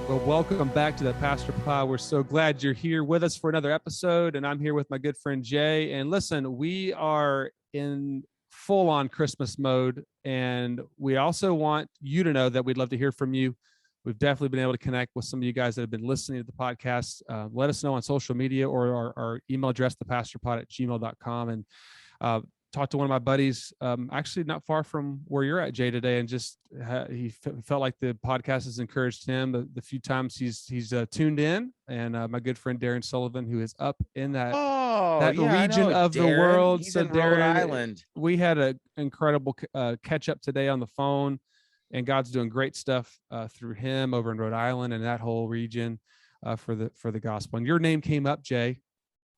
Well, welcome back to the Pastor Pod. We're so glad you're here with us for another episode. And I'm here with my good friend Jay. And listen, we are in full on Christmas mode. And we also want you to know that we'd love to hear from you. We've definitely been able to connect with some of you guys that have been listening to the podcast. Let us know on social media or our email address, thepastorpod@gmail.com. And talked to one of my buddies, actually not far from where you're at, Jay, today, and just he felt like the podcast has encouraged him the few times he's tuned in. And my good friend Darren Sullivan, who is up in that region of the world. He's so in Rhode Darren, Island. We had an incredible catch up today on the phone, and God's doing great stuff through him over in Rhode Island and that whole region for the gospel. And your name came up, Jay.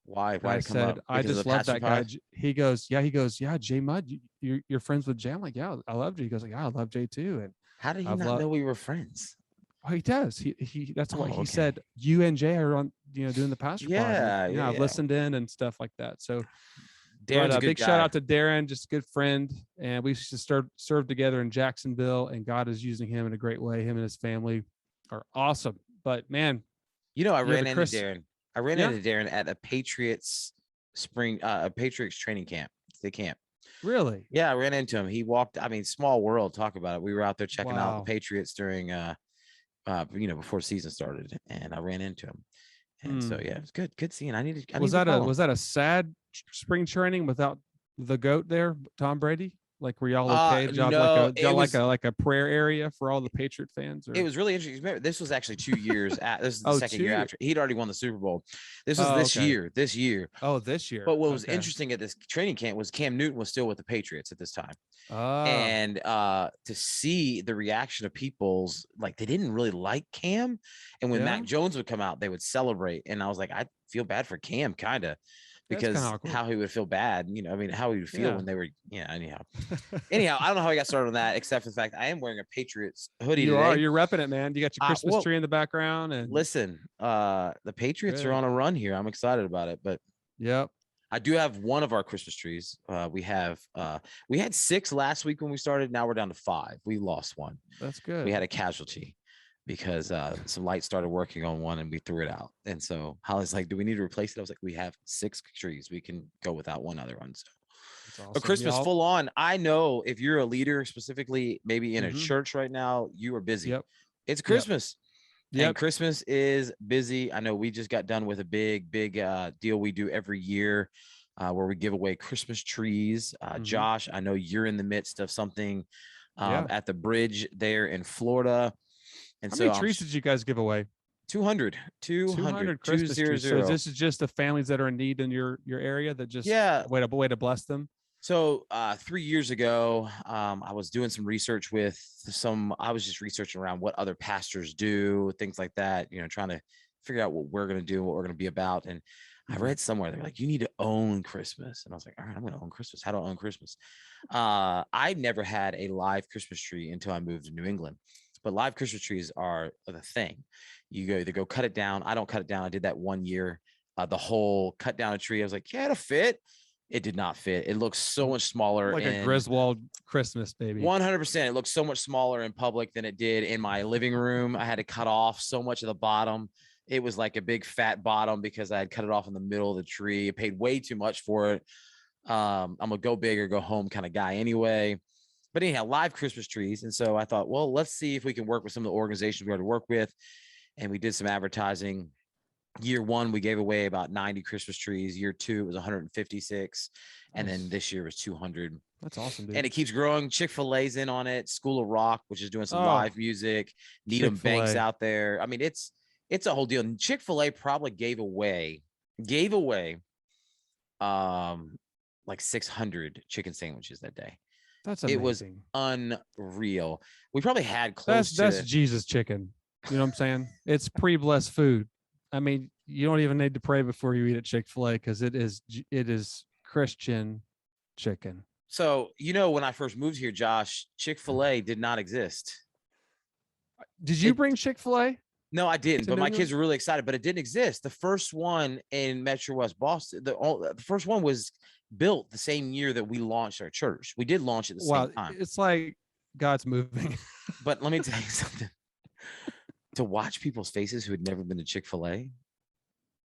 Why I said, I just love that guy. He goes, yeah, Jay Mudd, you're friends with Jay. I'm like, yeah, I love Jay. He goes, like, yeah, I love Jay too. And how did he not know we were friends? Oh, he does. He that's why he said you and Jay are on, doing the pastor pod. Yeah, I've listened in and stuff like that. So Darren's a big guy. shout out to Darren, just a good friend. And we used to serve together in Jacksonville, and God is using him in a great way. Him and his family are awesome. But man, I ran into Darren. I ran into Darren at a Patriots Patriots training camp. The camp. Really? Yeah, I ran into him. He walked. I mean, small world. Talk about it. We were out there checking out the Patriots during, before season started, and I ran into him. And so yeah, it was good. Good seeing. Was that a sad spring training without the GOAT there, Tom Brady? Like, were y'all okay? No, like a prayer area for all the Patriot fans? Or? It was really interesting. Remember, this was actually 2 years. This is the second year after he'd already won the Super Bowl. This was this year. Oh, this year. But what was interesting at this training camp was Cam Newton was still with the Patriots at this time. And to see the reaction of people's, like, they didn't really like Cam. And when Mac Jones would come out, they would celebrate. And I was like, I feel bad for Cam, kind of. Because how he would feel bad, how he would feel when they were, anyhow, I don't know how I got started on that, except for the fact I am wearing a Patriots hoodie today. You're repping it, man. You got your Christmas tree in the background. And listen, the Patriots are on a run here. I'm excited about it, but I do have one of our Christmas trees. We had 6 last week when we started. Now we're down to 5. We lost one. That's good. We had a casualty because some lights started working on one and we threw it out. And so Holly's like, do we need to replace it? I was like, we have 6 trees. We can go without one other one. So awesome. But Christmas full on. I know if you're a leader, specifically maybe in a church right now, you are busy. Yep. It's Christmas. Yep. And Christmas is busy. I know we just got done with a big deal we do every year where we give away Christmas trees. Josh, I know you're in the midst of something at the bridge there in Florida. And how many trees did you guys give away? 200 Christmas trees. So this is just the families that are in need in your area that just way to bless them. So 3 years ago, I was doing some research I was just researching around what other pastors do, things like that, trying to figure out what we're going to do, what we're going to be about. And I read somewhere, they're like, you need to own Christmas. And I was like, all right, I'm going to own Christmas. How do I own Christmas? I never had a live Christmas tree until I moved to New England. But live Christmas trees are the thing. You either go cut it down. I don't cut it down. I did that 1 year. The whole cut down a tree. I was like, it'll fit. It did not fit. It looks so much smaller. Like a Griswold Christmas, baby. 100%. It looks so much smaller in public than it did in my living room. I had to cut off so much of the bottom. It was like a big fat bottom because I had cut it off in the middle of the tree. I paid way too much for it. I'm a go big or go home kind of guy anyway. But anyhow, live Christmas trees. And so I thought, well, let's see if we can work with some of the organizations we already work with. And we did some advertising. Year 1, we gave away about 90 Christmas trees. Year 2, it was 156. And then this year was 200. That's awesome, dude. And it keeps growing. ChickfilA's in on it. School of Rock, which is doing some live music. Needham Banks out there. I mean, it's a whole deal. And ChickfilA probably gave away like 600 chicken sandwiches that day. That's amazing. It was unreal. We probably had close to... That's Jesus chicken. You know what I'm saying? It's pre-blessed food. I mean, you don't even need to pray before you eat at Chick-fil-A because it is Christian chicken. So, when I first moved here, Josh, Chick-fil-A did not exist. Did you bring Chick-fil-A? No, I didn't, but my kids were really excited, but it didn't exist. The first one in Metro West Boston, the first one was built the same year that we launched our church. We did launch at the same time. It's like God's moving. But let me tell you something. to watch people's faces who had never been to Chick-fil-A,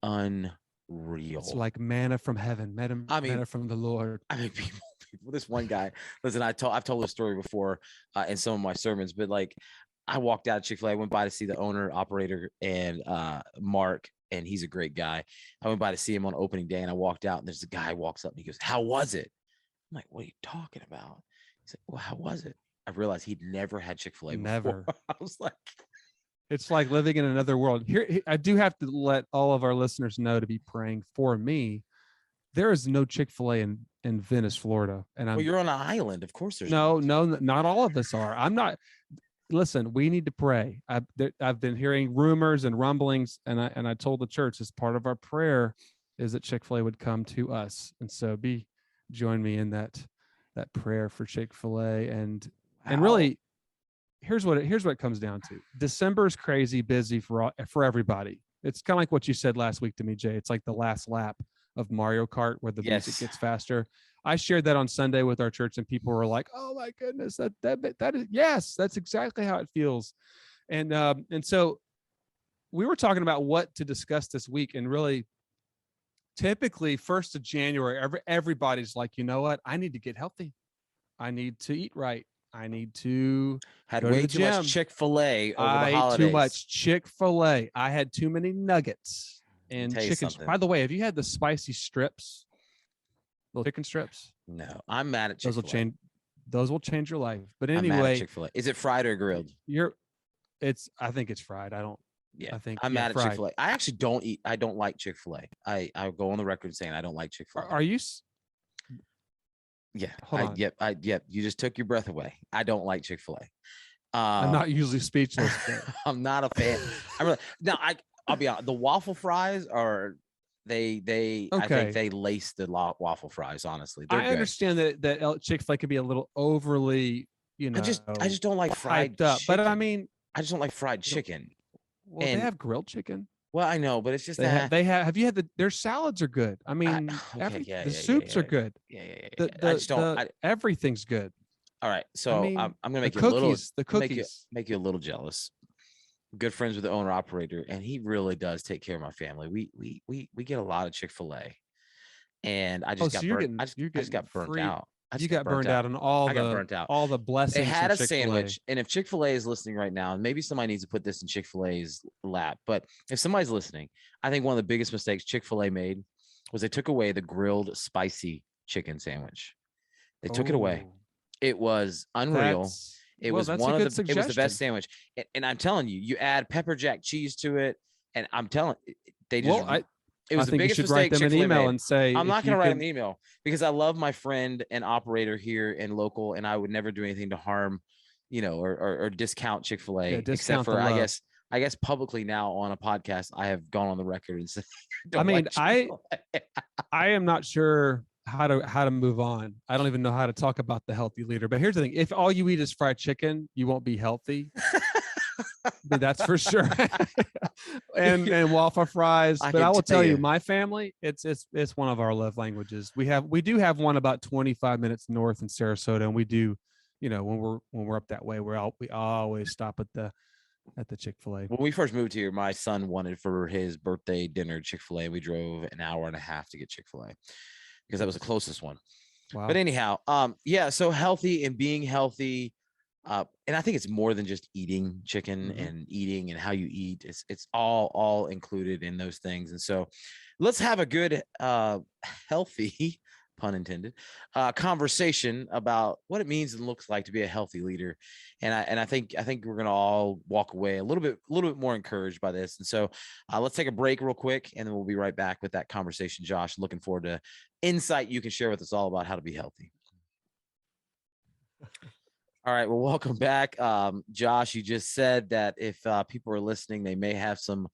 unreal. It's like manna from heaven, manna from the Lord. I mean, people, this one guy, listen, I've told this story before in some of my sermons, but like I walked out of Chick-fil-A, I went by to see the owner, operator, and Mark, and he's a great guy. I went by to see him on opening day, and I walked out, and there's a guy walks up and he goes, "How was it?" I'm like, "What are you talking about?" He's like, "Well, how was it?" I realized he'd never had Chick-fil-A before. Never. I was like, it's like living in another world. Here, I do have to let all of our listeners know to be praying for me. There is no Chick-fil-A in Venice, Florida. And well, you're on an island. Of course there's no, not all of us are. I'm not. Listen, we need to pray. I've been hearing rumors and rumblings, and I told the church as part of our prayer is that Chick-fil-A would come to us. And so join me in that prayer for Chick-fil-A. And really, here's what it comes down to. December is crazy busy for everybody. It's kind of like what you said last week to me, Jay. It's like the last lap of Mario Kart where the music gets faster. I shared that on Sunday with our church, and people were like, "Oh my goodness, that is, yes, that's exactly how it feels." And so we were talking about what to discuss this week, and really, typically 1st of January, everybody's like, "You know what? I need to get healthy. I need to eat right. I need to had go way to the too gym. much Chick-fil-A over the I holidays. ate too much Chick-fil-A. I had too many nuggets and chicken. By the way, have you had the spicy strips? Little chicken strips? No, I'm mad at Chick-fil-A. Those will change your life. But I'm anyway, mad at Chick-fil-A. Is it fried or grilled? I think it's fried. I'm mad at fried. Chick-fil-A. I actually I don't like Chick-fil-A. I go on the record saying I don't like Chick-fil-A. Are you? Yeah. Hold on. Yep. You just took your breath away. I don't like Chick-fil-A. I'm not usually speechless. I'm not a fan. I'll be honest. The waffle fries are I think they lace the waffle fries. Honestly, I understand that Chick-fil-A could be a little overly, I just don't like fried up. Chicken. But I mean, I just don't like fried chicken. Well, they have grilled chicken. Well, I know, but it's just they have. Have you had their salads are good? I mean, the soups are good. I just don't. Everything's good. All right, so I'm gonna make make you a little jealous. Good friends with the owner operator, and he really does take care of my family. We get a lot of Chick-fil-A, and I just got burnt. I just got burnt out. You got burned out on all the blessings. They had a sandwich, and if Chick-fil-A is listening right now, and maybe somebody needs to put this in Chick-fil-A's lap, but if somebody's listening, I think one of the biggest mistakes Chick-fil-A made was they took away the grilled spicy chicken sandwich. They took it away. It was unreal. It was the best sandwich, and I'm telling you, you add pepper jack cheese to it, and I'm telling they just. It was the biggest mistake. Write them an email and say, I'm not going to write them an email because I love my friend and operator here in local, and I would never do anything to harm, or discount Chick-fil-A, except for I guess publicly now on a podcast, I have gone on the record and said, I am not sure how to move on. I don't even know how to talk about the healthy leader. But here's the thing: if all you eat is fried chicken, you won't be healthy. That's for sure. and waffle fries. But I will tell you, my family, it's one of our love languages. We do have one about 25 minutes north in Sarasota, and we do, when we're up that way, we always stop at the Chick-fil-A. When we first moved here, my son wanted for his birthday dinner Chick-fil-A. We drove an hour and a half to get Chick-fil-A because that was the closest one. Wow. But anyhow, so healthy and being healthy. And I think it's more than just eating chicken and eating and how you eat. It's all included in those things. And so let's have a good, healthy, pun intended, conversation about what it means and looks like to be a healthy leader. And I think we're going to all walk away a little bit more encouraged by this. And so let's take a break real quick, and then we'll be right back with that conversation. Josh, looking forward to insight you can share with us all about how to be healthy. All right. Well, welcome back. Josh, you just said that if people are listening, they may have some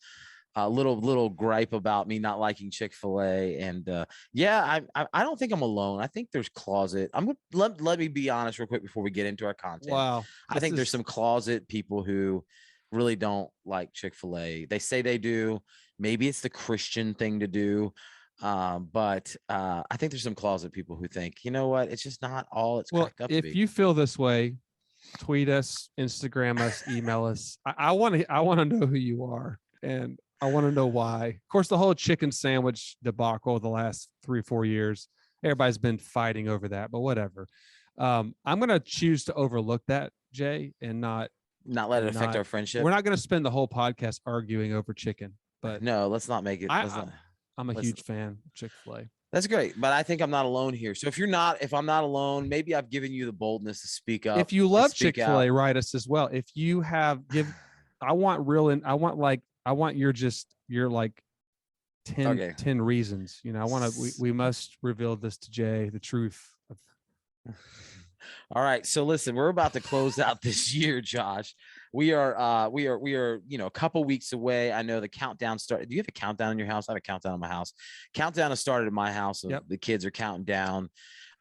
little gripe about me not liking Chick-fil-A. And I don't think I'm alone. I think there's closet. Let me be honest real quick before we get into our content. Wow. I think there's some closet people who really don't like Chick-fil-A. They say they do. Maybe it's the Christian thing to do. But I think there's some closet people who think, you know what, it's just not all it's cracked up to be. If you feel this way, tweet us, Instagram us, email us. I want to know who you are, and I want to know why. Of course, the whole chicken sandwich debacle the last 3 or 4 years, everybody's been fighting over that, but whatever. I'm going to choose to overlook that, Jay, and not let it affect our friendship. We're not going to spend the whole podcast arguing over chicken, but no, let's not make it. I'm a huge fan of Chick-fil-A. That's great, but I think I'm not alone here. So if I'm not alone, maybe I've given you the boldness to speak up. If you love Chick-fil-A, write us as well. If you have I want your like 10 reasons. You know, we must reveal this to Jay, the truth. All right. So listen, we're about to close out this year, Josh. We are, a couple weeks away. I know the countdown started. Do you have a countdown in your house? I have a countdown in my house. Countdown has started in my house. So the kids are counting down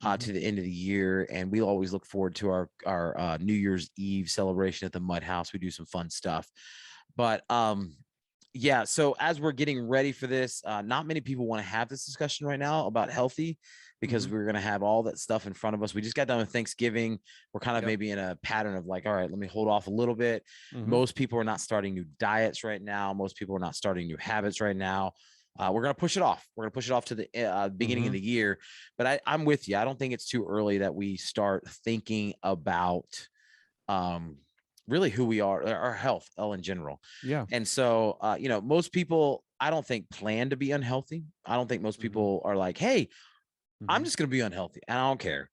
to the end of the year. And we always look forward to our New Year's Eve celebration at the Mud House. We do some fun stuff, but, yeah. So as we're getting ready for this, not many people want to have this discussion right now about healthy, because we're going to have all that stuff in front of us. We just got done with Thanksgiving. We're kind of maybe in a pattern of like, all right, let me hold off a little bit. Most people are not starting new diets right now. Most people are not starting new habits right now. We're going to push it off. We're going to push it off to the beginning of the year. But I'm with you. I don't think it's too early that we start thinking about really who we are, our health in general. Yeah. And so, most people, I don't think, plan to be unhealthy. I don't think most people are like, hey, I'm just going to be unhealthy and I don't care.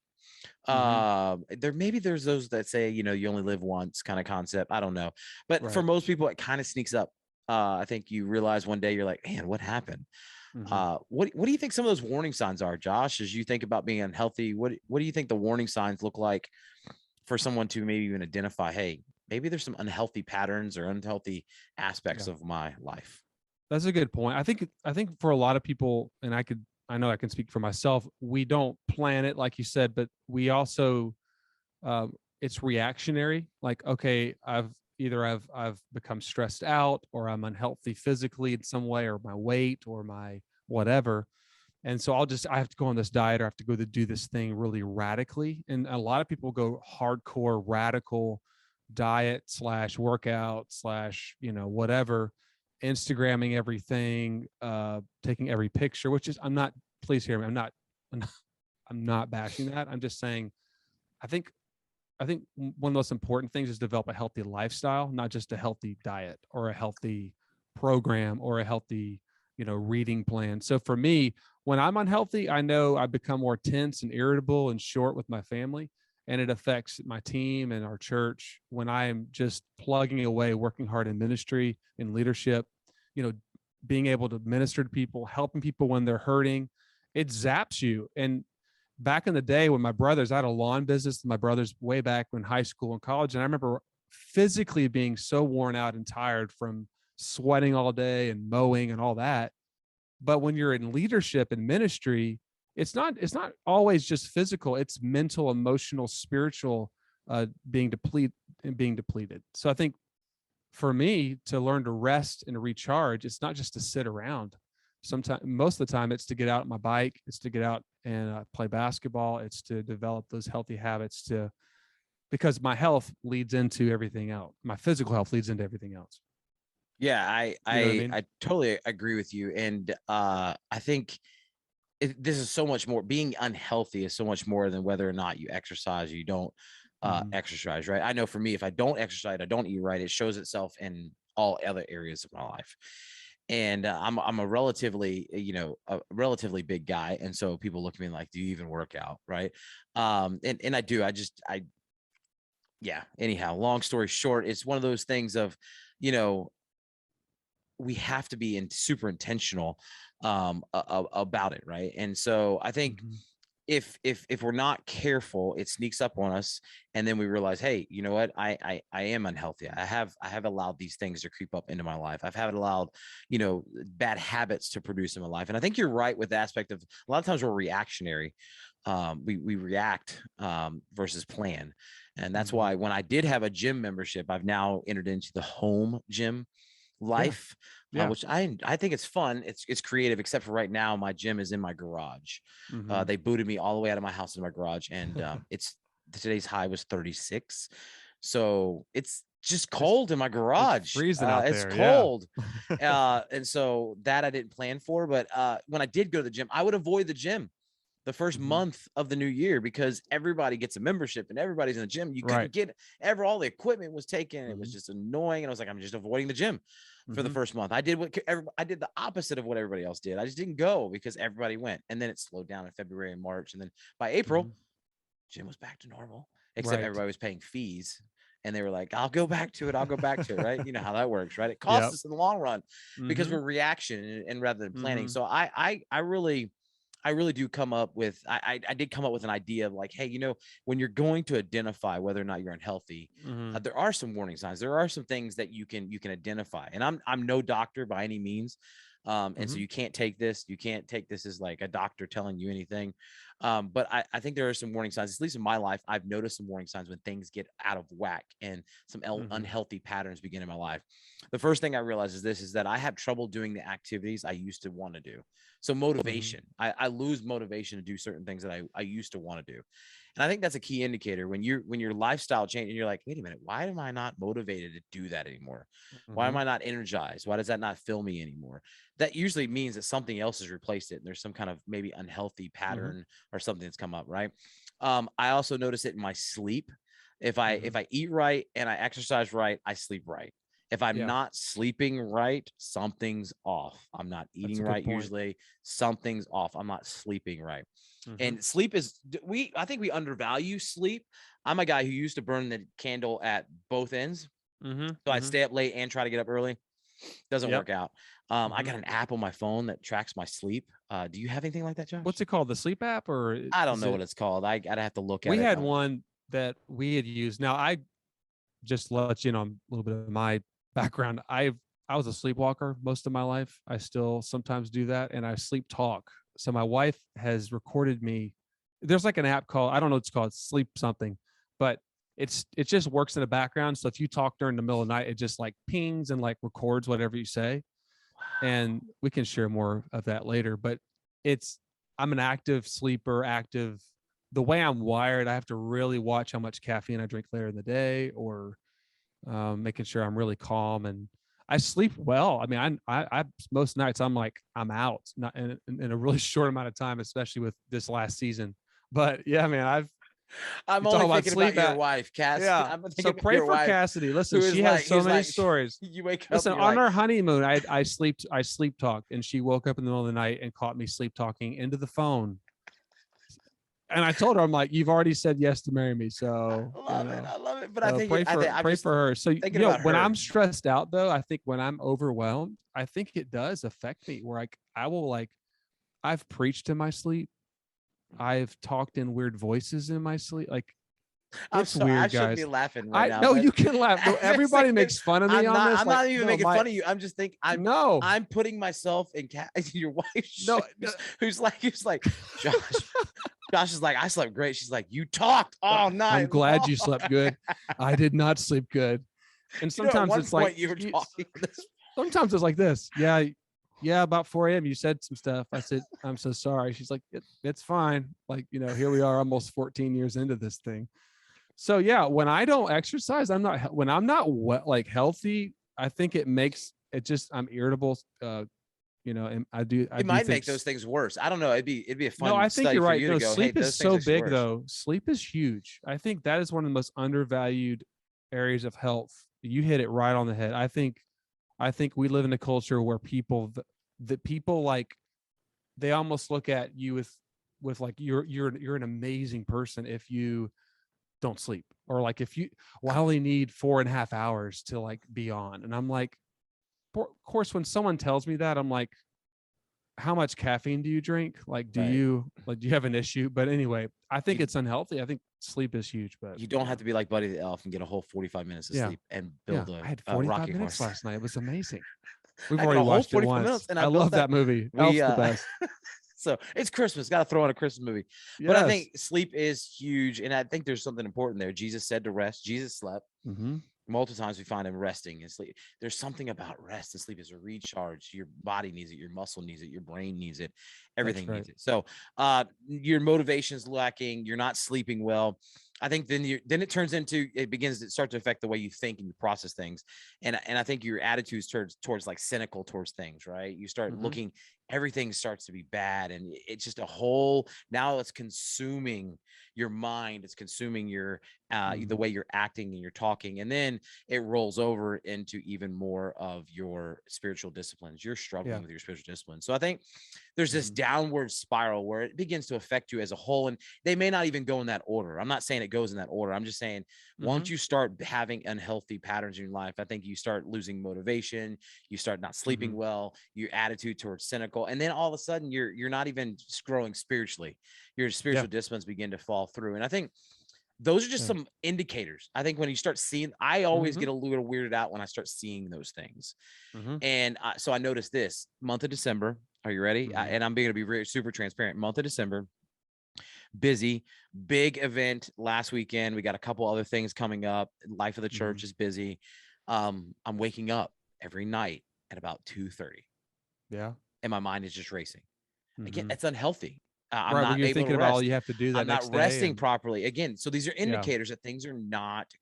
There's those that say, you only live once kind of concept. I don't know. But for most people, it kind of sneaks up. I think you realize one day you're like, man, what happened? What do you think some of those warning signs are, Josh, as you think about being unhealthy? What do you think the warning signs look like for someone to maybe even identify, hey, maybe there's some unhealthy patterns or unhealthy aspects of my life? That's a good point. I think for a lot of people, and I know I can speak for myself, we don't plan it like you said, but we also, it's reactionary. Like, okay, I've become stressed out, or I'm unhealthy physically in some way, or my weight or my whatever. And so I have to go on this diet, or I have to go to do this thing really radically. And a lot of people go hardcore radical diet / workout / whatever, Instagramming everything, taking every picture, which is, please hear me. I'm not bashing that. I'm just saying, I think one of the most important things is develop a healthy lifestyle, not just a healthy diet or a healthy program or a healthy, reading plan. So for me, when I'm unhealthy, I know I become more tense and irritable and short with my family, and it affects my team and our church. When I am just plugging away, working hard in ministry, in leadership, being able to minister to people, helping people when they're hurting, it zaps you. And back in the day when I had a lawn business with my brothers way back in high school and college. And I remember physically being so worn out and tired from sweating all day and mowing and all that. But when you're in leadership and ministry, it's not always just physical. It's mental, emotional, spiritual, being depleted. So I think for me to learn to rest and recharge, it's not just to sit around. Most of the time, it's to get out on my bike. It's to get out and play basketball. It's to develop those healthy habits because my health leads into everything else. My physical health leads into everything else. Yeah, I totally agree with you. And I think this is so much more. Being unhealthy is so much more than whether or not you exercise or you don't exercise, right? I know for me, if I don't exercise, I don't eat right, it shows itself in all other areas of my life. And I'm a relatively big guy. And so people look at me like, do you even work out? Right. And I do, anyhow, long story short, it's one of those things of, we have to be super intentional about it. Right. And so I think if we're not careful, it sneaks up on us, and then we realize, hey, you know what, I am unhealthy. I have allowed these things to creep up into my life. I've allowed, bad habits to produce in my life. And I think you're right with the aspect of a lot of times we're reactionary. We react versus plan. And that's why when I did have a gym membership, I've now entered into the home gym life. Which I think it's fun. It's creative, except for right now, my gym is in my garage. They booted me all the way out of my house in my garage, and today's high was 36. So it's just cold in my garage. It's freezing out It's there. cold. Yeah. And so that I didn't plan for. But when I did go to the gym, I would avoid the gym the first month of the new year because everybody gets a membership and everybody's in the gym. You couldn't get all the equipment was taken. It was just annoying. And I was like, I'm just avoiding the gym for the first month. I did the opposite of what everybody else did. I just didn't go because everybody went. And then it slowed down in February and March. And then by April, gym was back to normal, except everybody was paying fees. And they were like, I'll go back to it. I'll go back to it. Right. You know how that works, right? It costs us in the long run because we're reaction and rather than planning. So I really do come up with, I did come up with an idea of like, hey, you know, when you're going to identify whether or not you're unhealthy, there are some warning signs. There are some things that you can identify. And I'm no doctor by any means. And so you can't take this as like a doctor telling you anything. But I think there are some warning signs, at least in my life. I've noticed some warning signs when things get out of whack and some unhealthy patterns begin in my life. The first thing I realized is that I have trouble doing the activities I used to want to do. So motivation, I lose motivation to do certain things that I used to want to do. And I think that's a key indicator when your lifestyle change and you're like, wait a minute, why am I not motivated to do that anymore? Why am I not energized? Why does that not fill me anymore? That usually means that something else has replaced it. And there's some kind of maybe unhealthy pattern or something that's come up. Right. I also notice it in my sleep. If I eat right and I exercise right, I sleep right. If I'm not sleeping right, something's off. I'm not eating right. Usually something's off. I'm not sleeping right. And sleep is, I think we undervalue sleep. I'm a guy who used to burn the candle at both ends. So I'd stay up late and try to get up early. Doesn't work out. I got an app on my phone that tracks my sleep. Do you have anything like that, Josh? What's it called? The sleep app? Or I don't know what it's called. I'd have to look at it. We had one that we had used. Now I just let you know a little bit of my background. I was a sleepwalker most of my life. I still sometimes do that, and I sleep talk. So my wife has recorded me. There's like an app called, I don't know what it's called, Sleep something, but it just works in the background. So if you talk during the middle of the night, it just like pings and like records whatever you say. And we can share more of that later. But I'm an active sleeper, the way I'm wired. I have to really watch how much caffeine I drink later in the day, or making sure I'm really calm, and I sleep well. I mean, I most nights I'm like, I'm out, not in a really short amount of time, especially with this last season. But yeah, man, I'm only thinking about your wife, Cass. Yeah. So pray for Cassidy. Listen, she has so many stories. You wake up. Listen, on our honeymoon, I sleep talked, and she woke up in the middle of the night and caught me sleep talking into the phone. And I told her, I'm like, you've already said yes to marry me. So I love it. But I think pray for her. So when I'm stressed out, though, I think when I'm overwhelmed, I think it does affect me, where I will like, I've preached in my sleep. I've talked in weird voices in my sleep. Like, I'm sorry, weird, I shouldn't guys. be laughing right now. No, you can laugh. No, everybody makes fun of me on this. I'm not even making fun of you. I'm just thinking. I'm putting myself in your wife's shoes, who's like, Josh. Josh is like, I slept great. She's like, you talked all night. I'm glad you slept good. I did not sleep good. And sometimes it's like you were talking. Sometimes it's like this. Yeah, about 4 a.m. you said some stuff. I said, I'm so sorry. She's like, it's fine. Like, here we are almost 14 years into this thing. So yeah, when I don't exercise, when I'm not like healthy, I think I'm irritable. And it might make those things worse. I don't know. It'd be a fun. No, I think you're right. Sleep is so big, worse. though. Sleep is huge. I think that is one of the most undervalued areas of health. You hit it right on the head. I think we live in a culture where people like, they almost look at you with like you're an amazing person if you don't sleep, or like if you only need 4.5 hours to like be on. And I'm like, of course, when someone tells me that, I'm like, how much caffeine do you drink? Like, do you have an issue? But anyway, I think it's unhealthy. I think sleep is huge, but you don't have to be like Buddy the Elf and get a whole 45 minutes of sleep and build I had 45 minutes last night. It was amazing. We've I already watched it once. And I love that movie. Elf's the best. So it's Christmas. Got to throw on a Christmas movie. Yes. But I think sleep is huge. And I think there's something important there. Jesus said to rest. Jesus slept. Multiple times we find him resting and sleep. There's something about rest and sleep is a recharge. Your body needs it. Your muscle needs it. Your brain needs it. Everything needs it. So your motivation's lacking. You're not sleeping well. I think then it turns into, it begins to start to affect the way you think and you process things. And I think your attitudes towards like cynical towards things, right? You start Mm-hmm. looking, everything starts to be bad. And it's just a whole, now it's consuming your mind. It's consuming your, the way you're acting and you're talking. And then it rolls over into even more of your spiritual disciplines. You're struggling with your spiritual disciplines. So I think there's this downward spiral where it begins to affect you as a whole. And they may not even go in that order. I'm not saying it goes in that order. I'm just saying once you start having unhealthy patterns in your life, I think you start losing motivation. You start not sleeping well, your attitude towards cynical. And then all of a sudden you're not even growing spiritually. Your spiritual disciplines begin to fall through. And I think those are just some indicators. I think when you start seeing, I always get a little weirded out when I start seeing those things. And so I noticed this month of December. Are you ready? And I'm going to be very super transparent. Month of December, busy, big event last weekend. We got a couple other things coming up. Life of the church is busy. I'm waking up every night at about 2:30. Yeah. And my mind is just racing. Again, it's unhealthy. I'm Right. When not you're able to thinking about all rest. you have to do that I'm next not day. resting properly. Again, so these are Yeah. indicators that things are not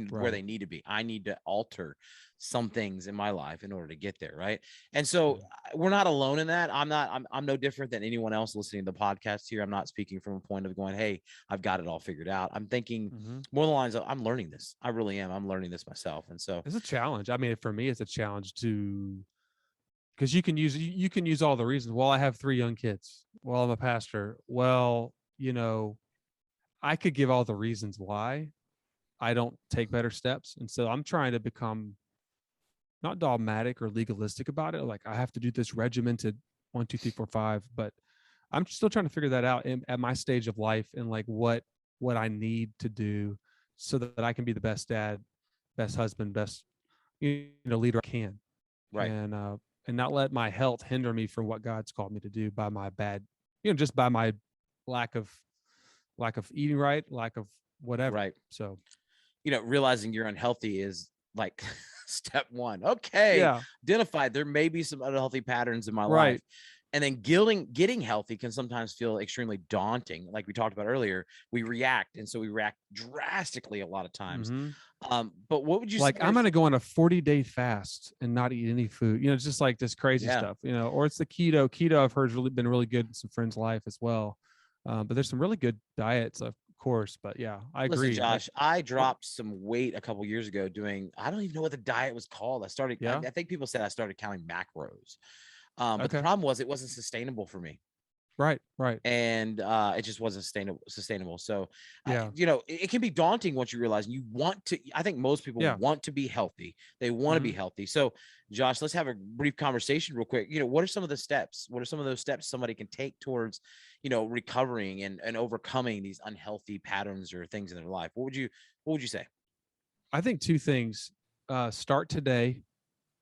where they need to be. I need to alter some things in my life in order to get there, right? And so we're not alone in that. I'm no different than anyone else listening to the podcast here. I'm not speaking from a point of going, hey, I've got it all figured out. I'm thinking more along the lines of, I'm learning this. I really am. I'm learning this myself. And so it's a challenge. I mean, for me, it's a challenge to, because you can use all the reasons. Well, I have 3 young kids. Well, I'm a pastor. Well, I could give all the reasons why I don't take better steps. And so I'm trying to become not dogmatic or legalistic about it. Like I have to do this regimented 1, 2, 3, 4, 5, but I'm still trying to figure that out at my stage of life and like what I need to do so that I can be the best dad, best husband, best leader I can. right. And not let my health hinder me from what God's called me to do by my bad, just by my lack of eating right, lack of whatever. Right. So, realizing you're unhealthy is like step one. Okay. yeah, Identified. There may be some unhealthy patterns in my right. life. And then getting healthy can sometimes feel extremely daunting. Like we talked about earlier, we react. And so we react drastically a lot of times. But what would you say? Like I'm going to go on a 40-day fast and not eat any food, it's just like this crazy stuff, or it's the keto I've heard has been really good in some friends' life as well. But there's some really good diets, of course. But yeah, I Listen, agree. Josh, I dropped some weight a couple years ago I don't even know what the diet was called. I think people said I started counting macros. But the problem was it wasn't sustainable for me. Right. And it just wasn't sustainable. So, Yeah. it can be daunting once you realize you want to. I think most people want to be healthy. They want to be healthy. So, Josh, let's have a brief conversation real quick. What are some of the steps? What are some of those steps somebody can take towards, recovering and overcoming these unhealthy patterns or things in their life? What would you say? I think 2 things. Start today.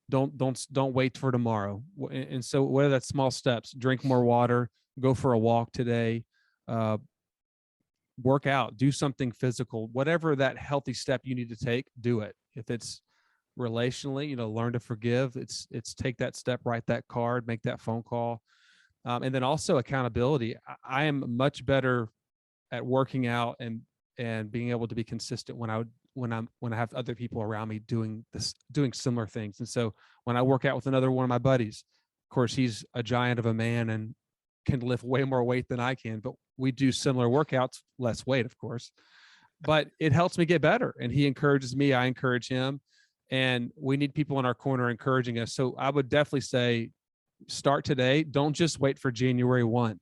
Don't wait for tomorrow. And so what are that small steps? Drink more water, go for a walk today, work out, do something physical, whatever that healthy step you need to take, do it. If it's relationally, learn to forgive. It's take that step, write that card, make that phone call. And then also accountability. I am much better at working out and being able to be consistent when I have other people around me doing similar things. And so when I work out with another one of my buddies, of course, he's a giant of a man and can lift way more weight than I can, but we do similar workouts, less weight, of course, but it helps me get better. And he encourages me, I encourage him, and we need people in our corner encouraging us. So I would definitely say, start today. Don't just wait for January 1.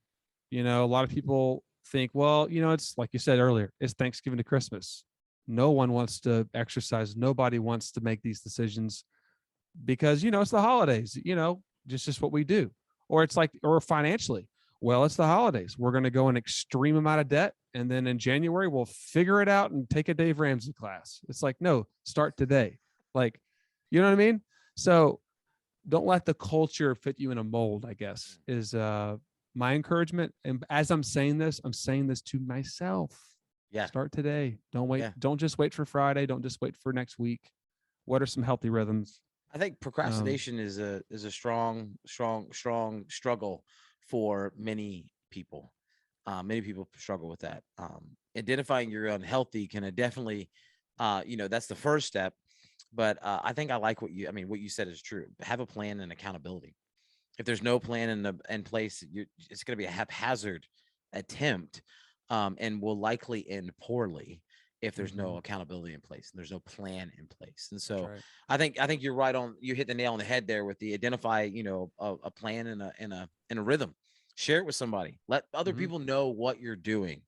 A lot of people think, well, it's like you said earlier, it's Thanksgiving to Christmas. No one wants to exercise. Nobody wants to make these decisions because, it's the holidays, just what we do. Or it's like, or financially, well, it's the holidays. We're going to go an extreme amount of debt. And then in January, we'll figure it out and take a Dave Ramsey class. It's like, no, start today. Like, you know what I mean? So don't let the culture fit you in a mold, I guess, is my encouragement. And as I'm saying this to myself. Yeah. Start today. Don't wait. Yeah. Don't just wait for Friday. Don't just wait for next week. What are some healthy rhythms? I think procrastination is a strong struggle for many people. Many people struggle with that. identifying you're unhealthy can definitely, that's the first step. But I think I like what you said is true. Have a plan and accountability. If there's no plan in place, it's going to be a haphazard attempt, and will likely end poorly if there's no accountability in place and there's no plan in place. And so right. I think you're right on. You hit the nail on the head there with the identify, a plan and a rhythm. Share it with somebody. Let other Mm-hmm. people know what you're doing.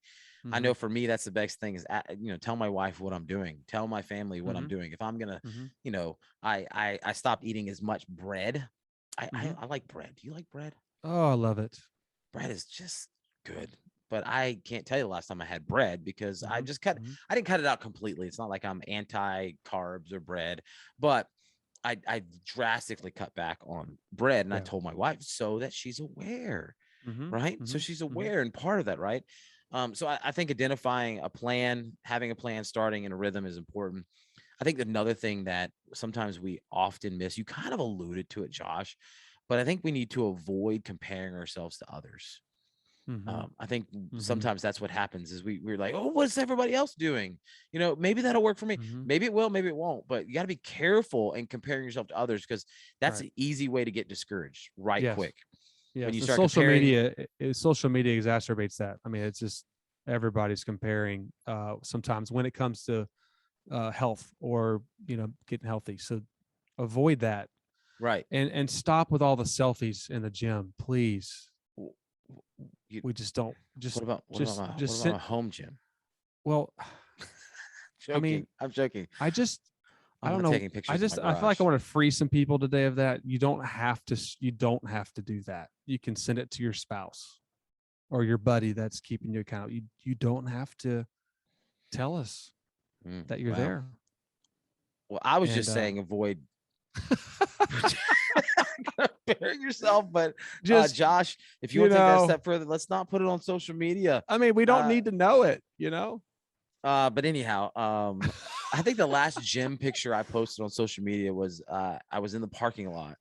I Mm-hmm. know for me, that's the best thing is, tell my wife what I'm doing, tell my family what I'm Mm-hmm. doing. If I'm gonna, Mm-hmm. I stopped eating as much bread. I, Mm-hmm. I I like bread. Do you like bread? Oh, I love it. Bread is just good. But I can't tell you the last time I had bread because Mm-hmm. Mm-hmm. I didn't cut it out completely. It's not like I'm anti carbs or bread, but I drastically cut back on bread. And I Yeah. told my wife so that she's aware, Mm-hmm. right? So Mm-hmm. she's Mm-hmm. aware and part of that, right? So I think identifying a plan, having a plan, starting in a rhythm is important. I think another thing that sometimes we often miss, you kind of alluded to it, Josh, but I think we need to avoid comparing ourselves to others. Mm-hmm. I think Mm-hmm. sometimes that's what happens is we're like, oh, what's everybody else doing? Maybe that'll work for me. Mm-hmm. Maybe it will, maybe it won't. But you got to be careful in comparing yourself to others because that's Right. an easy way to get discouraged right Yes. quick. When Yes. you And start comparing, social media exacerbates that. I mean, it's just everybody's comparing sometimes when it comes to health or, getting healthy. So avoid that right? and stop with all the selfies in the gym, please. w- You, We just don't what just about sit. my home gym? Well, I mean, Joking. I'm joking. I just, I I'm don't not know. taking pictures in my I feel like I garage. want to free some people today of that. You don't have to do that. You can send it to your spouse or your buddy that's keeping you accountable. You don't have to tell us that you're Well, there. I was And just saying avoid comparing yourself. But just, Josh, if you you want to take that a know, step further, let's not put it on social media. I mean, we don't Uh, need to know it. but anyhow, I think the last gym picture I posted on social media was I was in the parking lot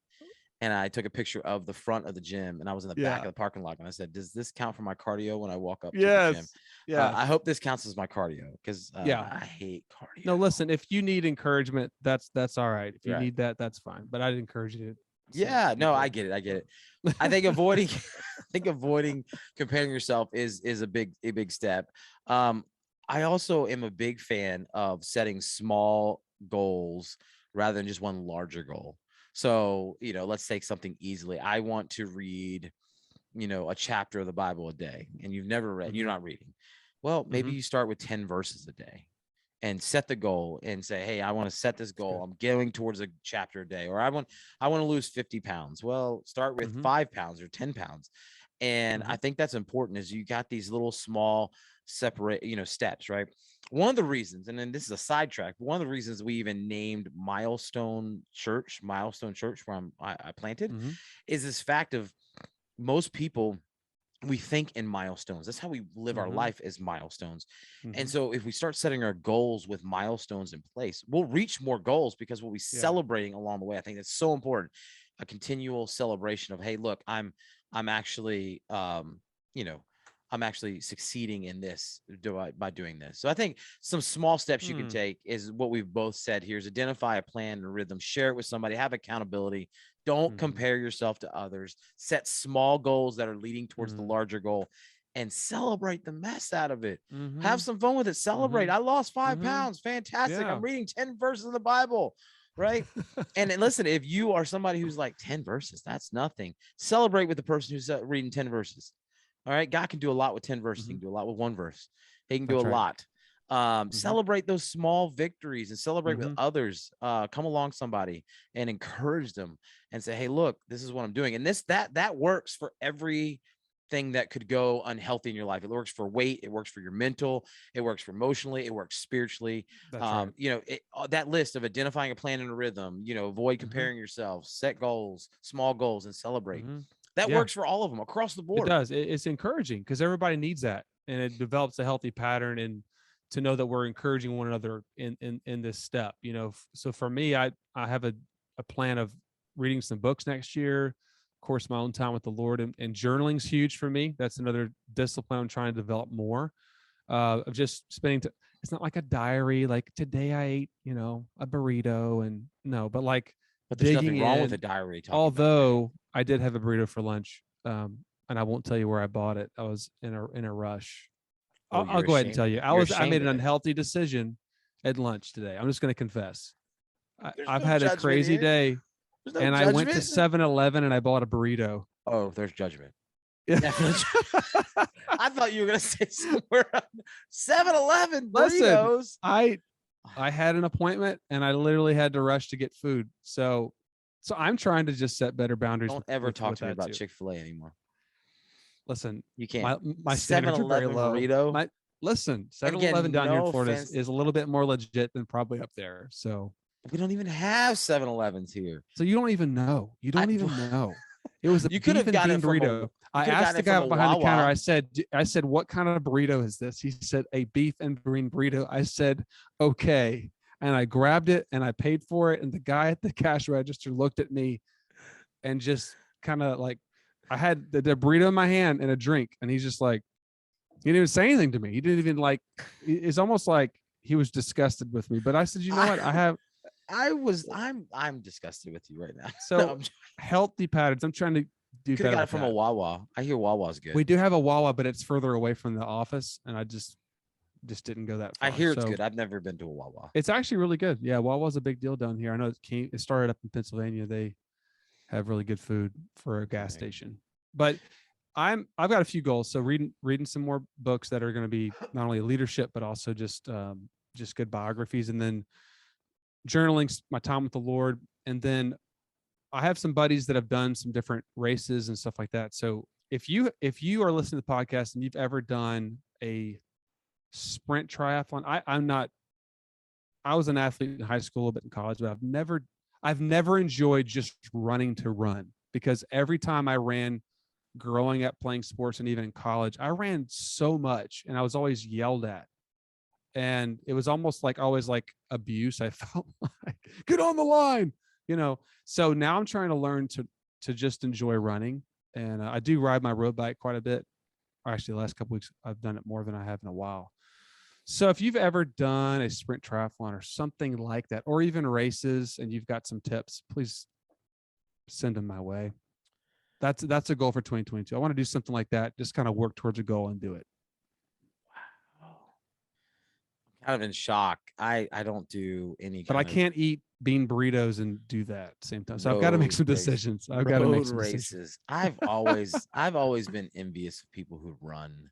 and I took a picture of the front of the gym and I was in the back Yeah. of the parking lot and I said, "Does this count for my cardio when I walk up to the gym?" Yes. Yes. I hope this counts as my cardio because Yeah. I hate cardio. No, listen, if you need encouragement, that's all right. If you Right. need that, that's fine. But I'd encourage you to send it to Yeah, no, I people. get it. I get So it. I think avoiding I think avoiding comparing yourself is a big step. Um, I also am a big fan of setting small goals rather than just one larger goal. So, let's take something easily. I want to read, a chapter of the Bible a day, and you've never read, you're mm-hmm. not reading. Well, maybe Mm-hmm. you start with 10 verses a day and set the goal and say, hey, I want to set this That's goal. good. I'm going towards a chapter a day, or I want to lose 50 pounds. Well, start with Mm-hmm. 5 pounds or 10 pounds. And Mm-hmm. I think that's important is you got these little small separate, steps, right? One of the reasons, and then this is a sidetrack, but one of the reasons we even named Milestone Church, where I planted, Mm-hmm. is this fact of most people we think in milestones. That's how we live our Mm-hmm. life as milestones. And Mm-hmm. so if we start setting our goals with milestones in place, we'll reach more goals because we'll be Yeah. celebrating along the way. I think that's so important. A continual celebration of, hey, look, I'm actually you know, I'm actually succeeding in this by doing this. So I think some small steps you can Mm. take is what we've both said here is identify a plan and a rhythm, share it with somebody, have accountability. Don't Mm-hmm. compare yourself to others. Set small goals that are leading towards the Mm-hmm. larger goal and celebrate the mess out of it. Mm-hmm. Have some fun with it. Mm-hmm. Celebrate. I lost 5 Mm-hmm. pounds. Fantastic. Yeah. I'm reading 10 verses in the Bible, right? And listen, if you are somebody who's like 10 verses, that's nothing. Celebrate with the person who's reading 10 verses. All right. God can do a lot with 10 verses. He Mm-hmm. can do a lot with one verse. He can do a That's right. lot. Mm-hmm. Celebrate those small victories and celebrate with Mm-hmm. others. Come along somebody and encourage them and say, hey, look, this is what I'm doing. And that works for every thing that could go unhealthy in your life. It works for weight, it works for your mental, it works for emotionally, it works spiritually. That's right. That list of identifying a plan and a rhythm, avoid Mm-hmm. comparing yourself, set goals, small goals, and celebrate. Mm-hmm. That Yeah. works for all of them across the It board. does. It's encouraging because everybody needs that, and it develops a healthy pattern. And to know that we're encouraging one another in this step, So for me, I have a plan of reading some books next year. Of course, my own time with the Lord and journaling's huge for me. That's another discipline I'm trying to develop more. of just spending. It's not like a diary. Like today I ate, a burrito, and no, but like But there's digging nothing wrong with in. a diary talking about your day. Although I did have a burrito for lunch, and I won't tell you where I bought it. I was in a rush. Oh, I'll you're go ahead and ashamed tell of you. it. You're I made ashamed an of it. unhealthy decision at lunch today. I'm just going to confess. There's I've no had a judgment crazy here. day, There's no and I went to judgment. 7-Eleven and I bought a burrito. Oh, there's judgment. Yeah. I thought you were gonna say somewhere 7-Eleven Listen, burritos. I had an appointment and I literally had to rush to get food. So I'm trying to just set better boundaries. Don't ever talk to me about Chick-fil-A anymore. Listen, You can't. my standards are very 7-Eleven low. burrito. Listen, And again, 7-Eleven down here in no Florida offense. is a little bit more legit than probably up there. So We don't even have 7-Elevens here. you don't even know. You don't even know. It was a You could have beef and gotten bean it from burrito. I asked the guy behind the counter. I said, what kind of burrito is this? He said, a beef and bean burrito. I said, okay. And I grabbed it and I paid for it. And the guy at the cash register looked at me and just kind of like, I had the burrito in my hand and a drink. And he's just like, he didn't even say anything to me. He didn't even like, it's almost like he was disgusted with me. But I said, you know what? I'm disgusted with you right now. So healthy patterns. I'm trying to do better. Got it from a Wawa. I hear Wawa's good. We do have a Wawa, but it's further away from the office, and I just didn't go that far. I hear it's good. I've never been to a Wawa. It's actually really good. Yeah, Wawa's a big deal down here. I know it started up in Pennsylvania. They have really good food for a gas station. But I've got a few goals. So reading some more books that are going to be not only leadership but also just good biographies, and then journaling my time with the Lord. And then I have some buddies that have done some different races and stuff like that. So if you are listening to the podcast and you've ever done a sprint triathlon, I was an athlete in high school, a little bit in college, but I've never enjoyed just running to run, because every time I ran growing up playing sports and even in college, I ran so much and I was always yelled at. And it was almost like always like abuse. I felt like, get on the line, So now I'm trying to learn to just enjoy running. And I do ride my road bike quite a bit. Actually, the last couple of weeks, I've done it more than I have in a while. So if you've ever done a sprint triathlon or something like that, or even races, and you've got some tips, please send them my way. That's a goal for 2022. I want to do something like that. Just kind of work towards a goal and do it. Kind of in shock. I don't do any. But I can't eat bean burritos and do that at the same time. So I've got to make some decisions. I've got to make some races. I've always been envious of people who run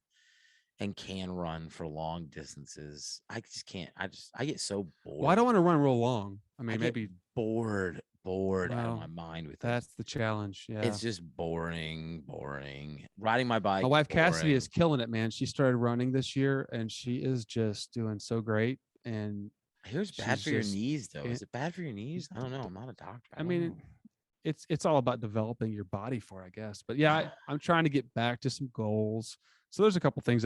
and can run for long distances. I just can't. I get so bored. Well, I don't want to run real long. I mean, maybe bored out of my mind with that's the challenge. Yeah, it's just boring. Riding my bike. My wife Cassidy is killing it, man. She started running this year and she is just doing so great. And I hear it's bad for your knees, though. Is it bad for your knees? I don't know. I'm not a doctor. I mean, it's all about developing your body for, I guess. But yeah, I'm trying to get back to some goals. So there's a couple things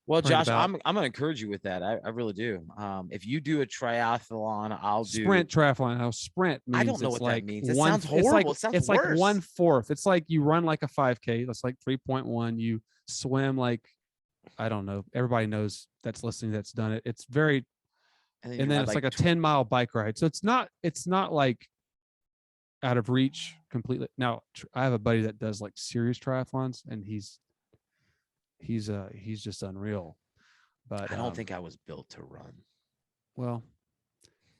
Well, Josh, I'm going to encourage you with that. I really do. If you do a triathlon, I'll do sprint triathlon. How sprint means? I don't know what that means. It sounds horrible. It's like 1/4. It's like you run like a 5K. That's like 3.1. You swim like, I don't know. Everybody knows that's listening that's done it. It's very, and then it's like a 10-mile bike ride. So it's not like out of reach completely. Now I have a buddy that does like serious triathlons, and he's just unreal. But I don't think I was built to run. Well,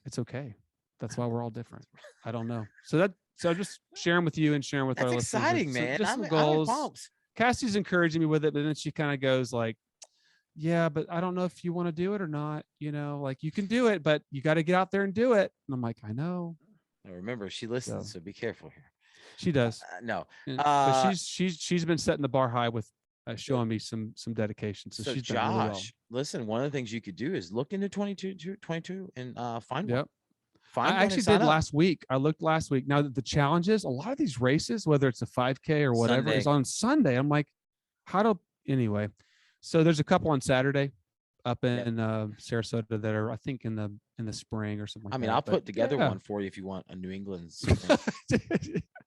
it's okay. That's why we're all different. I don't know. So I'm just sharing with you and sharing with our listeners. That's exciting, man. Just some goals. Cassie's encouraging me with it, but then she kind of goes like, yeah, but I don't know if you want to do it or not. Like you can do it, but you got to get out there and do it. And I'm like, I know. Now remember, she listens, so be careful here. She does. No, but she's been setting the bar high with showing me some dedication. So she's done really well. Listen, one of the things you could do is look into 22 and find one. I actually did last week. I looked last week. Now the challenge is a lot of these races, whether it's a 5K or whatever, is on Sunday. I'm like, anyway. So there's a couple on Saturday up in Sarasota that are, I think, in the spring or something like that. I mean, I'll put together one for you if you want a New England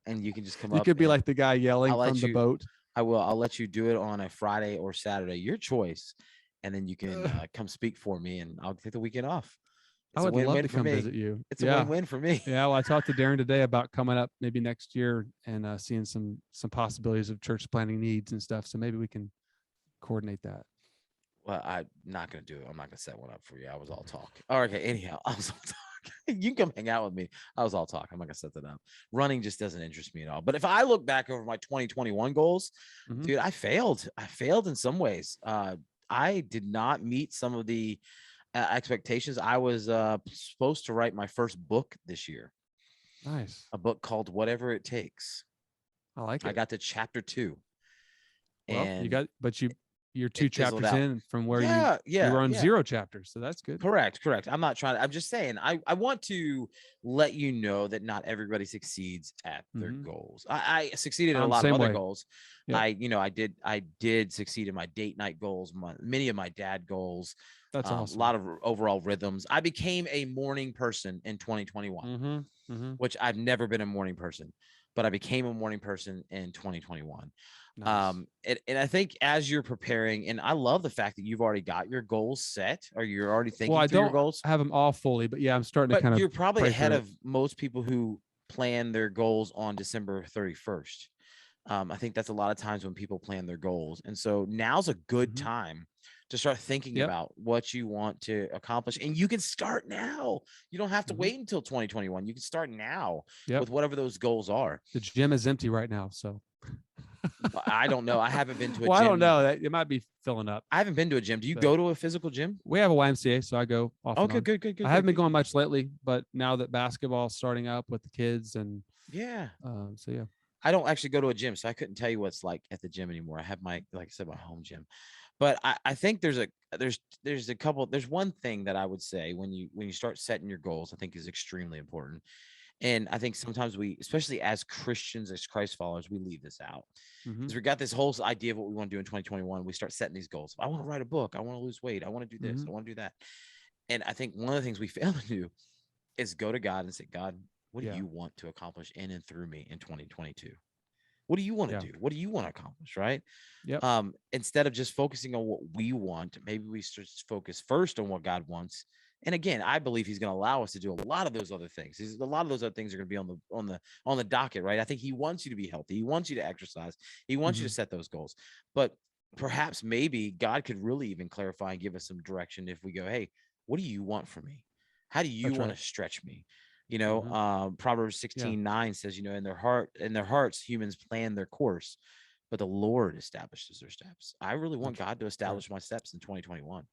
and you can just come up. You could be like the guy yelling from the boat. I will. I'll let you do it on a Friday or Saturday, your choice. and then you can come speak for me, and I'll take the weekend off. I It's a would love win-win to for come me. visit you. It's a win-win for me. Yeah. Well, I talked to Darren today about coming up maybe next year and seeing some possibilities of church planning needs and stuff. So maybe we can coordinate that. Well, I'm not gonna do it. I'm not gonna set one up for you. I was all talk. All right, okay. Anyhow, I was all talk. You can come hang out with me. I was all talk. I'm not gonna set that up. Running just doesn't interest me at all. But if I look back over my 2021 goals, dude, I failed. I failed in some ways. I did not meet some of the expectations. I was supposed to write my first book this year. Nice. A book called Whatever It Takes. I like it. I got to chapter 2. Well, And you're 2 chapters in from where you were on 0 chapters. So that's good. Correct. I'm not trying to, I'm just saying, I want to let you know that not everybody succeeds at their goals. I succeeded in a lot of other goals. Yep. I did succeed in my date night goals, many of my dad goals. That's awesome. A lot of overall rhythms. I became a morning person in 2021, which I've never been a morning person, but I became a morning person in 2021. Nice. And I think as you're preparing, and I love the fact that you've already got your goals set, or you're already thinking through your goals. I have them all fully, but yeah, I'm starting to kind of. You're probably ahead of most people who plan their goals on December 31st. I think that's a lot of times when people plan their goals, and so now's a good time to start thinking about what you want to accomplish, and you can start now. You don't have to wait until 2021. You can start now with whatever those goals are. The gym is empty right now, so. I don't know. I haven't been to a gym. I don't know. That it might be filling up. I haven't been to a gym. Do you go to a physical gym? We have a YMCA, so I go often. Okay, good. I haven't been going much lately, but now that basketball's starting up with the kids and so yeah. I don't actually go to a gym, so I couldn't tell you what's like at the gym anymore. I have my, like I said, my home gym. But I think there's one thing that I would say when you start setting your goals, I think is extremely important. And I think sometimes we, especially as Christians, as Christ followers, we leave this out because we got this whole idea of what we want to do in 2021. We start setting these goals. I want to write a book. I want to lose weight. I want to do this. I want to do that. And I think one of the things we fail to do is go to God and say, God, what do you want to accomplish in and through me in 2022? What do you want to do? What do you want to accomplish? Right. Yeah. Instead of just focusing on what we want, maybe we just focus first on what God wants. And again, I believe he's going to allow us to do a lot of those other things. A lot of those other things are going to be on the docket, right? I think he wants you to be healthy. He wants you to exercise. He wants you to set those goals. But perhaps maybe God could really even clarify and give us some direction if we go, hey, what do you want from me? How do you want to stretch me? Proverbs 16:9 says, in their hearts, humans plan their course, but the Lord establishes their steps. I really want God to establish my steps in 2021.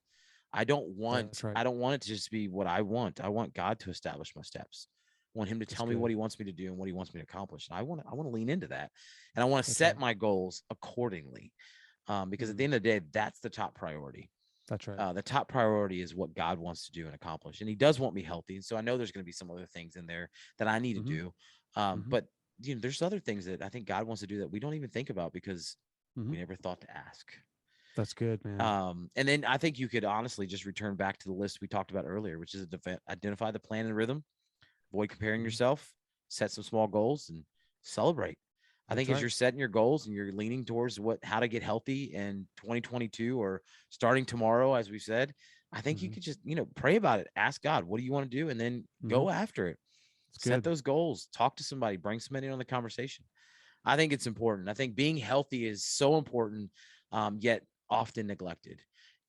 I don't want it to just be what I want. I want God to establish my steps. I want him to tell me what he wants me to do and what he wants me to accomplish. And I want to lean into that. And I want to set my goals accordingly. Because at the end of the day, that's the top priority. That's right. The top priority is what God wants to do and accomplish. And he does want me healthy. And so I know there's going to be some other things in there that I need to do. But there's other things that I think God wants to do that we don't even think about because we never thought to ask. That's good, man. And then I think you could honestly just return back to the list we talked about earlier, which is identify the plan and rhythm, avoid comparing yourself, set some small goals, and celebrate. I think as you're setting your goals and you're leaning towards how to get healthy in 2022 or starting tomorrow, as we said, I think you could just, pray about it. Ask God, what do you want to do? And then go after it. Set those goals, talk to somebody, bring somebody on the conversation. I think it's important. I think being healthy is so important, yet often neglected.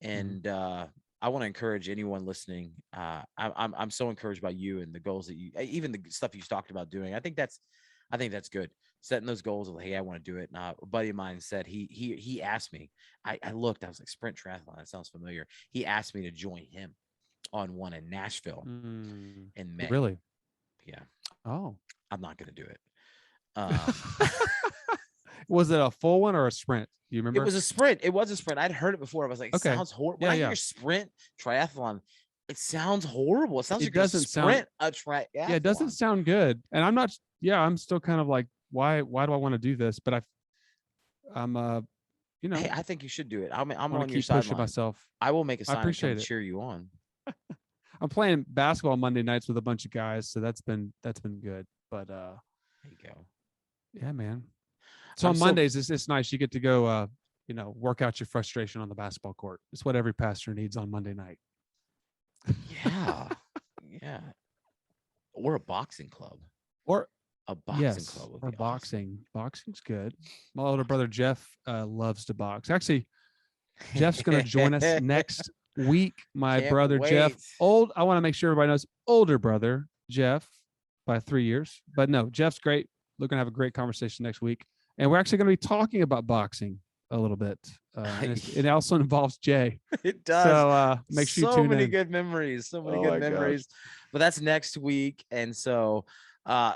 And I want to encourage anyone listening. I'm so encouraged by you and the goals that even the stuff you talked about doing. I think that's good. Setting those goals of, hey, I want to do it. And a buddy of mine said he asked me. I looked. I was like, Sprint Triathlon. That sounds familiar. He asked me to join him on one in Nashville in May. Really? Yeah. Oh, I'm not going to do it. Was it a full one or a sprint? Do you remember? It was a sprint. I'd heard it before. I was like, it sounds horrible. When I hear sprint triathlon, it sounds horrible. It sounds like a sprint a triathlon. Yeah, it doesn't sound good. And I'm still kind of like, why do I want to do this? But I'm hey, I think you should do it. I'm on your side myself. I will make a sign to cheer you on. I'm playing basketball Monday nights with a bunch of guys, so that's been good. But there you go. Yeah, man. So on Mondays, it's nice. You get to go work out your frustration on the basketball court. It's what every pastor needs on Monday night. Yeah. Yeah. Or a boxing club. Or a boxing club would be boxing. awesome. Boxing's good. My older brother Jeff loves to box. Actually, Jeff's going to join us next week. My Can't brother Jeff, wait. I want to make sure everybody knows, older brother Jeff by 3 years. But no, Jeff's great. We're going to have a great conversation next week. And we're actually going to be talking about boxing a little bit. And it also involves Jay. It does. So make sure you tune in. So many good memories. So many good memories. Gosh. But that's next week. And so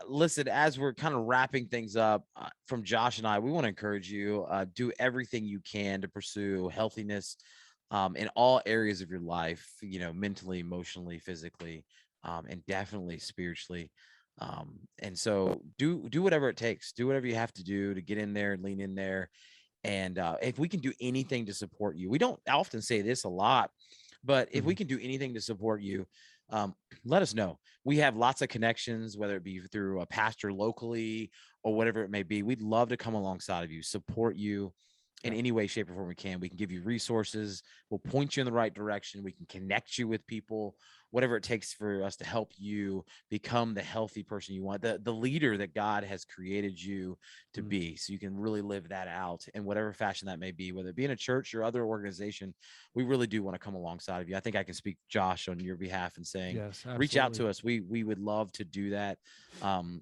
listen, as we're kind of wrapping things up from Josh and I, we want to encourage you, do everything you can to pursue healthiness in all areas of your life, mentally, emotionally, physically, and definitely spiritually. And so do whatever it takes, do whatever you have to do to get in there and lean in there. And if we can do anything to support you, we don't often say this a lot, but if we can do anything to support you, let us know. We have lots of connections, whether it be through a pastor locally or whatever it may be. We'd love to come alongside of you, support you in any way, shape, or form we can. We can give you resources. We'll point you in the right direction. We can connect you with people, whatever it takes for us to help you become the healthy person you want, the leader that God has created you to be, so you can really live that out in whatever fashion that may be, whether it be in a church or other organization. We really do want to come alongside of you. I think I can speak, Josh, on your behalf and saying, yes, reach out to us. We would love to do that.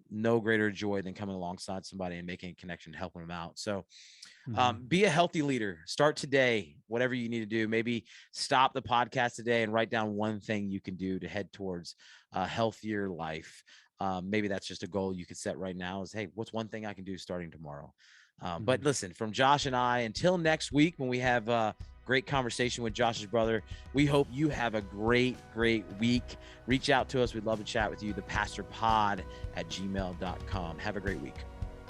No greater joy than coming alongside somebody and making a connection, helping them out. So be a healthy leader. Start today, whatever you need to do. Maybe stop the podcast today and write down one thing you can do to head towards a healthier life. Maybe that's just a goal you could set right now is, hey, what's one thing I can do starting tomorrow? But listen, from Josh and I, until next week, when we have a great conversation with Josh's brother, we hope you have a great week. Reach out to us. We'd love to chat with you. thepastorpod@gmail.com. Have a great week.